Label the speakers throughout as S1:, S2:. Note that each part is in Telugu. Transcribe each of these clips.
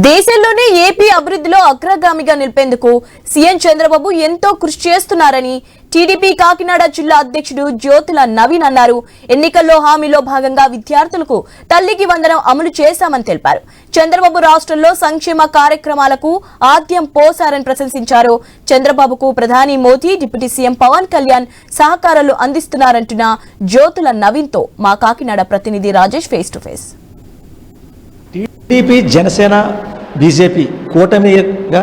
S1: దేశంలోనే ఏపీ అభివృద్ధిలో అగ్రగామిగా నిలిపేందుకు సీఎం చంద్రబాబు ఎంతో కృషి చేస్తున్నారని టీడీపీ కాకినాడ జిల్లా అధ్యక్షుడు జ్యోతుల నవీన్ అన్నారు. ఎన్నికల్లో హామీలో భాగంగా విద్యార్థులకు తల్లికి వందనం అమలు చేశామని తెలిపారు. చంద్రబాబు రాష్ట్రంలో సంక్షేమ కార్యక్రమాలకు ఆద్యం పోసారని ప్రశంసించారు. చంద్రబాబుకు ప్రధాని మోదీ, డిప్యూటీ సీఎం పవన్ కళ్యాణ్ సహకారాలు అందిస్తున్నారంటున్న జ్యోతుల నవీన్ తో మా కాకినాడ ప్రతినిధి Rajesh face to face.
S2: TDP, Janasena, BJP కూటమిగా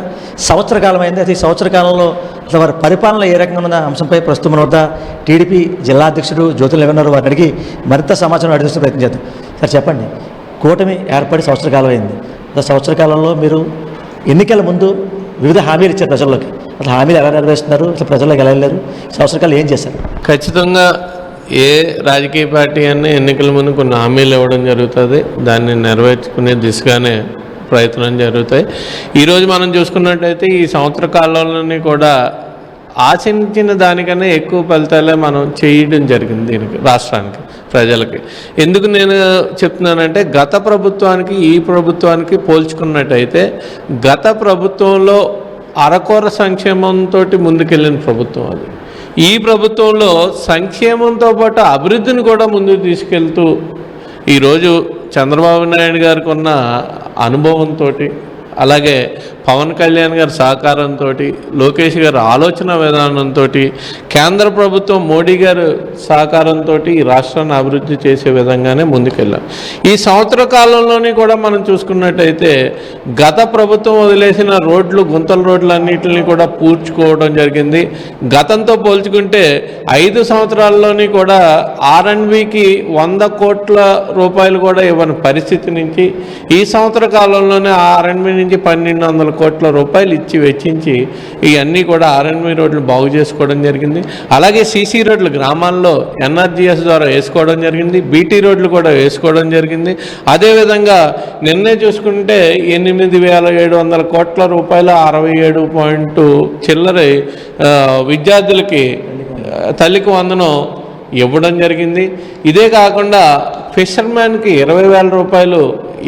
S2: సంవత్సర కాలమైంది. అయితే ఈ సంవత్సర కాలంలో అసలు వారి పరిపాలన ఏ రకంగా ఉన్న అంశంపై ప్రస్తుతం మన వద్ద టీడీపీ జిల్లా అధ్యక్షుడు జ్యోతుల నవీన్ వారిని అడిగి మరింత సమాచారం అడిగిస్తూ ప్రయత్నం చేద్దాం. సార్ చెప్పండి, కూటమి ఏర్పడి సంవత్సర కాలం అయింది. సంవత్సర కాలంలో మీరు ఎన్నికల ముందు వివిధ హామీలు ఇచ్చారు ప్రజల్లోకి. అసలు హామీలు ఎలా నెరవేరుస్తున్నారు, అసలు ప్రజల్లోకి ఎలా వెళ్ళారు, సంవత్సర కాలం ఏం చేశారు?
S3: ఖచ్చితంగా ఏ రాజకీయ పార్టీ అన్నీ ఎన్నికల ముందు కొన్ని హామీలు ఇవ్వడం జరుగుతుంది. దాన్ని నెరవేర్చుకునే దిశగానే ప్రయత్నం జరుగుతాయి. ఈరోజు మనం చూసుకున్నట్టయితే ఈ సంవత్సర కాలంలోని కూడా ఆశించిన దానికన్నా ఎక్కువ ఫలితాలే మనం చేయడం జరిగింది దీనికి, రాష్ట్రానికి, ప్రజలకి. ఎందుకు నేను చెప్తున్నానంటే గత ప్రభుత్వానికి ఈ ప్రభుత్వానికి పోల్చుకున్నట్టయితే గత ప్రభుత్వంలో అరకొర సంక్షేమంతో ముందుకెళ్ళిన ప్రభుత్వం అది. ఈ ప్రభుత్వంలో సంక్షేమంతో పాటు అభివృద్ధిని కూడా ముందుకు తీసుకెళ్తూ ఈరోజు చంద్రబాబు నాయుడు గారికి ఉన్న అనుభవంతో, అలాగే పవన్ కళ్యాణ్ గారి సహకారంతో, లోకేష్ గారి ఆలోచన విధానంతో, కేంద్ర ప్రభుత్వం మోడీ గారి సహకారంతో ఈ రాష్ట్రాన్ని అభివృద్ధి చేసే విధంగానే ముందుకెళ్ళాం. ఈ సంవత్సర కాలంలోని కూడా మనం చూసుకున్నట్టయితే గత ప్రభుత్వం వదిలేసిన రోడ్లు, గుంతల రోడ్లు అన్నింటినీ కూడా పూడ్చుకోవడం జరిగింది. గతంతో పోల్చుకుంటే 5 సంవత్సరాల్లోని కూడా R&Bకి 100 కోట్ల రూపాయలు కూడా ఇవ్వని పరిస్థితి నుంచి ఈ సంవత్సర కాలంలోనే R&B నుంచి 1200 కోట్ల రూపాయలు ఇచ్చి వెచ్చించి ఇవన్నీ కూడా R&B రోడ్లు బాగు చేసుకోవడం జరిగింది. అలాగే సీసీ రోడ్లు గ్రామాల్లో NRGS ద్వారా వేసుకోవడం జరిగింది. బీటీ రోడ్లు కూడా వేసుకోవడం జరిగింది. అదేవిధంగా నిన్నే చూసుకుంటే 8700 కోట్ల రూపాయలు 67 చిల్లర విద్యార్థులకి తల్లికి వందనం ఇవ్వడం జరిగింది. ఇదే కాకుండా ఫిషర్మ్యాన్కి 20,000 రూపాయలు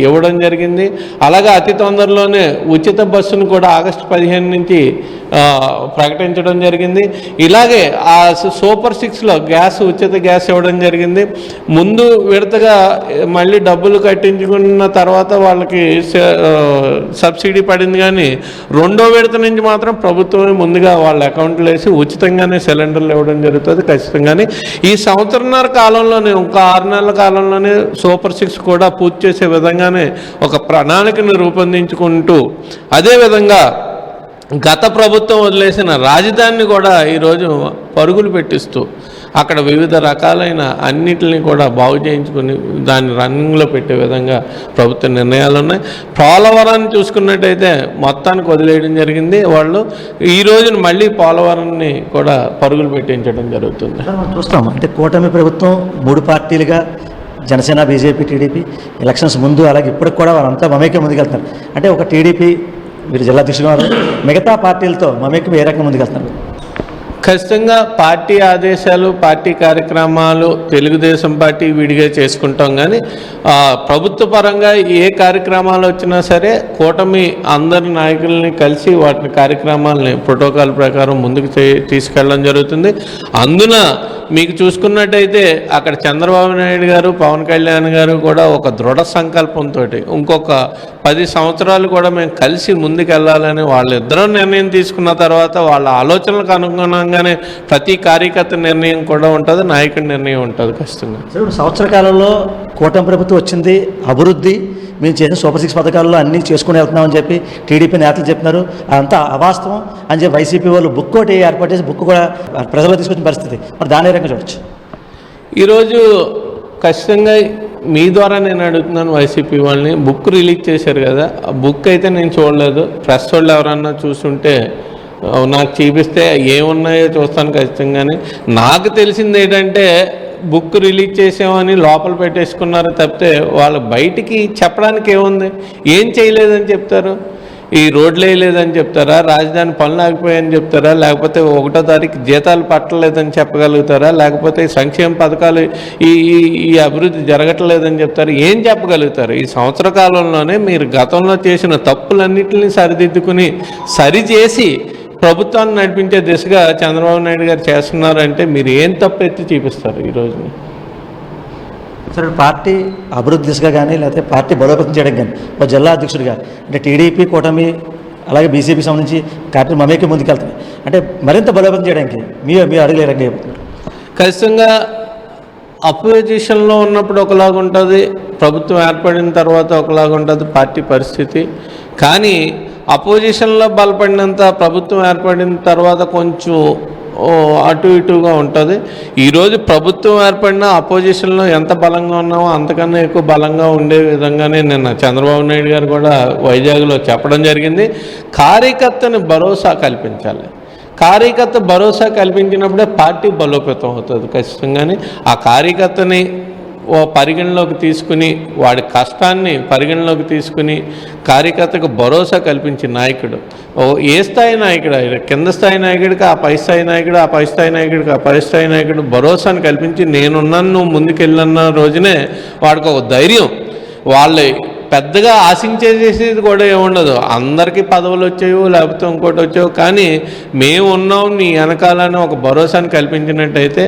S3: ఇవ్వడం జరిగింది. అలాగే అతి తొందరలోనే ఉచిత బస్సును కూడా ఆగస్టు 15 నుంచి ప్రకటించడం జరిగింది. ఇలాగే ఆ సూపర్ 6లో ఉచిత గ్యాస్ ఇవ్వడం జరిగింది. ముందు విడతగా మళ్ళీ డబ్బులు కట్టించుకున్న తర్వాత వాళ్ళకి సబ్సిడీ పడింది, కానీ రెండో విడత నుంచి మాత్రం ప్రభుత్వమే ముందుగా వాళ్ళ అకౌంట్లో వేసి ఉచితంగానే సిలిండర్లు ఇవ్వడం జరుగుతుంది. ఖచ్చితంగానే ఈ సంవత్సరన్నర కాలంలోనే, ఇంకా 6 నెలల కాలంలోనే సూపర్ 6 కూడా పూర్తి చేసే విధంగానే ఒక ప్రణాళికను రూపొందించుకుంటూ, అదేవిధంగా గత ప్రభుత్వం వదిలేసిన రాజధానిని కూడా ఈరోజు పరుగులు పెట్టిస్తూ అక్కడ వివిధ రకాలైన అన్నిటిని కూడా బాగు చేయించుకుని దాన్ని రన్నింగ్లో పెట్టే విధంగా ప్రభుత్వ నిర్ణయాలు ఉన్నాయి. పోలవరాన్ని చూసుకున్నట్టయితే మొత్తానికి వదిలేయడం జరిగింది. వాళ్ళు ఈ రోజున మళ్ళీ పోలవరాన్ని కూడా పరుగులు పెట్టించడం జరుగుతుంది.
S2: మనం చూస్తాం, అంటే కూటమి ప్రభుత్వం 3 పార్టీలుగా జనసేన, బీజేపీ, టీడీపీ ఎలక్షన్స్ ముందు అలాగే ఇప్పటికి కూడా వాళ్ళంతా మమేకం ముందుకెళ్తున్నారు. అంటే ఒక టీడీపీ, మీరు జిల్లా అధ్యక్షుడు వారు, మిగతా పార్టీలతో మమేకం ఏ రకంగా ముందుకెళ్తున్నారు?
S3: ఖచ్చితంగా పార్టీ ఆదేశాలు, పార్టీ కార్యక్రమాలు తెలుగుదేశం పార్టీ విడిగా చేసుకుంటాం, కానీ ప్రభుత్వ పరంగా ఏ కార్యక్రమాలు వచ్చినా సరే కూటమి అందరి నాయకుల్ని కలిసి వాటిని కార్యక్రమాలని ప్రోటోకాల్ ప్రకారం ముందుకు తీసుకెళ్ళడం జరుగుతుంది. అందున మీకు చూసుకున్నట్టయితే అక్కడ చంద్రబాబు నాయుడు గారు, పవన్ కళ్యాణ్ గారు కూడా ఒక దృఢ సంకల్పంతో ఇంకొక 10 సంవత్సరాలు కూడా మేము కలిసి ముందుకెళ్ళాలని వాళ్ళిద్దరూ నిర్ణయం తీసుకున్న తర్వాత వాళ్ళ ఆలోచనలకు అనుగుణంగానే ప్రతి కార్యకర్త నిర్ణయం కూడా ఉంటుంది, నాయకుడి నిర్ణయం ఉంటుంది. ఖచ్చితంగా
S2: సంవత్సర కాలంలో కూటమి ప్రభుత్వం వచ్చింది, అభివృద్ధి మేము చేసిన సూపర్ 6 పథకాల్లో అన్నీ చేసుకుని వెళ్తున్నామని చెప్పి టీడీపీ నేతలు చెప్తున్నారు. అదంతా అవాస్తవం అని చెప్పి వైసీపీ వాళ్ళు బుక్ ఒకటి ఏర్పాటు చేసి బుక్ కూడా ప్రజల్లో తీసుకొచ్చిన పరిస్థితి. మరి దాని రకంగా చూడొచ్చు.
S3: ఈరోజు ఖచ్చితంగా మీ ద్వారా నేను అడుగుతున్నాను, వైసీపీ వాళ్ళని బుక్ రిలీజ్ చేశారు కదా, ఆ బుక్ అయితే నేను చూడలేదు. ప్రెస్ వాళ్ళు ఎవరన్నా చూస్తుంటే నాకు చూపిస్తే ఏమున్నాయో చూస్తాను ఖచ్చితంగానే. నాకు తెలిసింది ఏంటంటే బుక్ రిలీజ్ చేసామని లోపల పెట్టేసుకున్నారు తప్పితే వాళ్ళు బయటికి చెప్పడానికి ఏముంది, ఏం చేయలేదని చెప్తారు. ఈ రోడ్లు వేయలేదని చెప్తారా, రాజధాని పనులు ఆగిపోయాయని చెప్తారా, లేకపోతే 1వ తారీఖు జీతాలు పట్టలేదని చెప్పగలుగుతారా, లేకపోతే సంక్షేమ పథకాలు ఈ అభివృద్ధి జరగట్లేదని చెప్తారు? ఏం చెప్పగలుగుతారు? ఈ సంవత్సర కాలంలోనే మీరు గతంలో చేసిన తప్పులన్నింటినీ సరిదిద్దుకుని సరిచేసి ప్రభుత్వాన్ని నడిపించే దిశగా చంద్రబాబు నాయుడు గారు చేస్తున్నారంటే మీరు ఏం తప్పు ఎత్తి చూపిస్తారు ఈరోజు?
S2: సరే, పార్టీ అభివృద్ధి దిశగా కానీ లేకపోతే పార్టీ బలోపేతం చేయడం కానీ ఒక జిల్లా అధ్యక్షుడిగా అంటే టీడీపీ కూటమి అలాగే బీజేపీ సంబంధించి పార్టీ మమేకి ముందుకెళ్తున్నాయి అంటే మరింత బలోపేతం చేయడానికి మీ అడుగులు ఏ రకంగా అయిపోతున్నారు?
S3: ఖచ్చితంగా అపోజిషన్లో ఉన్నప్పుడు ఒకలాగా ఉంటుంది, ప్రభుత్వం ఏర్పడిన తర్వాత ఒకలాగా ఉంటుంది పార్టీ పరిస్థితి. కానీ అపోజిషన్లో బలపడినంత ప్రభుత్వం ఏర్పడిన తర్వాత కొంచెం అటు ఇటుగా ఉంటుంది. ఈరోజు ప్రభుత్వం ఏర్పడిన అపోజిషన్లో ఎంత బలంగా ఉన్నామో అంతకన్నా ఎక్కువ బలంగా ఉండే విధంగానే నిన్న చంద్రబాబు నాయుడు గారు కూడా వైజాగ్లో చెప్పడం జరిగింది. కార్యకర్తని భరోసా కల్పించాలి. కార్యకర్త భరోసా కల్పించినప్పుడే పార్టీ బలోపేతం అవుతుంది ఖచ్చితంగానే. ఆ కార్యకర్తని పరిగణలోకి తీసుకుని వాడి కష్టాన్ని పరిగణలోకి తీసుకుని కార్యకర్తకు భరోసా కల్పించే నాయకుడు ఏ స్థాయి నాయకుడు, కింద స్థాయి నాయకుడికి ఆ పై స్థాయి నాయకుడు, ఆ పై స్థాయి నాయకుడికి ఆ పై స్థాయి నాయకుడు భరోసాను కల్పించి నేనున్నాను నువ్వు ముందుకెళ్ళన్న రోజునే వాడికి ఒక ధైర్యం. వాళ్ళు పెద్దగా ఆశించేసేది కూడా ఏముండదు, అందరికీ పదవులు వచ్చాయో లేకపోతే ఇంకోటి వచ్చాయో, కానీ మేము ఉన్నాం నీ వెనకాలని ఒక భరోసాను కల్పించినట్టయితే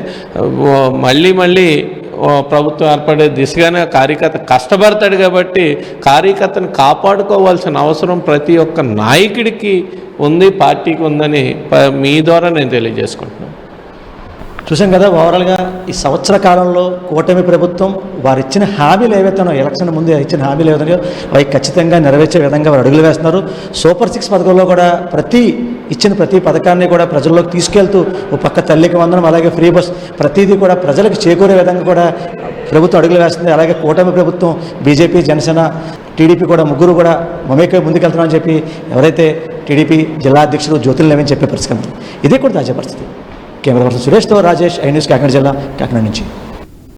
S3: మళ్ళీ ప్రభుత్వం ఏర్పడే దిశగానే కార్యకర్త కష్టపడతాడు. కాబట్టి కార్యకర్తను కాపాడుకోవాల్సిన అవసరం ప్రతి ఒక్క నాయకుడికి ఉంది, పార్టీకి ఉందని మీ ద్వారా నేను తెలియజేసుకుంటున్నాను.
S2: చూసాం కదా, ఓవరాల్గా ఈ సంవత్సర కాలంలో కూటమి ప్రభుత్వం వారు ఇచ్చిన హామీలు ఏవైతేనో ఎలక్షన్ ముందు ఇచ్చిన హామీలు ఏవైతున్నాయో అవి ఖచ్చితంగా నెరవేర్చే విధంగా వారు అడుగులు వేస్తున్నారు. సూపర్ 6 పథకంలో కూడా ఇచ్చిన ప్రతి పథకాన్ని కూడా ప్రజల్లోకి తీసుకెళ్తూ ఓ పక్క తల్లికి వందనం అలాగే ఫ్రీ బస్ ప్రతిదీ కూడా ప్రజలకు చేకూరే విధంగా కూడా ప్రభుత్వం అడుగులు వేస్తుంది. అలాగే కూటమి ప్రభుత్వం బీజేపీ జనసేన టీడీపీ కూడా ముగ్గురు కూడా మమేకై ముందుకెళ్తున్నామని చెప్పి ఎవరైతే టీడీపీ జిల్లా అధ్యక్షుడు జ్యోతుల నవీన్ చెప్పే పరిస్థితి. ఇదే కూడా తాజా పరిస్థితి. కెమెరా పర్సన్ సురేష్తో రాజేష్, ఐ న్యూస్ కాకినాడ జిల్లా కాకినాడ నుంచి.